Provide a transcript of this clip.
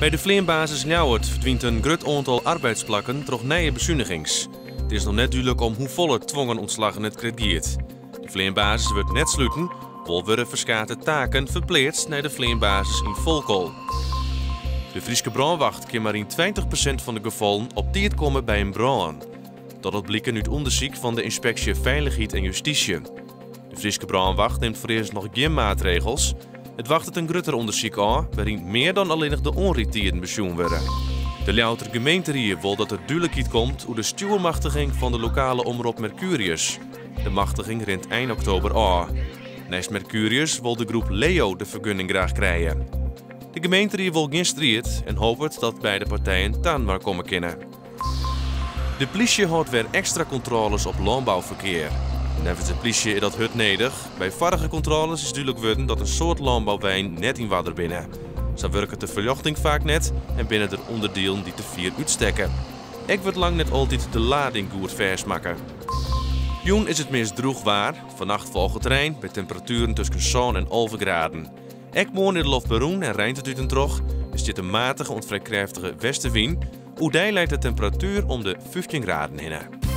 Bij de vleerbasis Ljouwert verdwijnt een groot aantal arbeidsplakken door nieuwe bezuinigings. Het is nog net duidelijk om hoe volle dwongen ontslagen het krediet. De vleerbasis wordt net sluiten, wel worden verschillende taken verplaatst naar de vleerbasis in Volkel. De Frieske brandwacht kan maar in 20% van de gevallen op tijd komen bij een brand. Dat blijkt uit onderzoek van de Inspectie Veiligheid en Justitie. De Frieske brandwacht neemt vooreerst nog geen maatregels. Het wacht het een groter onderzoek aan, waarin meer dan alleen nog de onretieren besjoen worden. De Ljouwerter gemeente wil dat er duidelijkheid komt over de stuurmachtiging van de lokale omroep Mercurius. De machtiging rent eind oktober aan. Naast Mercurius wil de groep Leo de vergunning graag krijgen. De gemeente wil geen strijd en hoopt dat beide partijen taan maar komen kunnen. De politie houdt weer extra controles op landbouwverkeer. Nevens de politie is dat hut nodig. Bij vorige controles is duidelijk geworden dat een soort landbouwwijn net in water binnen. Zo werkt de verlichting vaak net en binnen er onderdelen die te vier uitstekken. Ik wordt lang net altijd de lading goed versmaken. Joen is het meest droog waar. Vannacht volgt het regn bij temperaturen tussen zon en 11 graden. Ik woon in de Lofberoen en rijnt het uit een trog. Is dit een matige en vrij krachtige westenwind. Hoe die leidt de temperatuur om de 15 graden heen.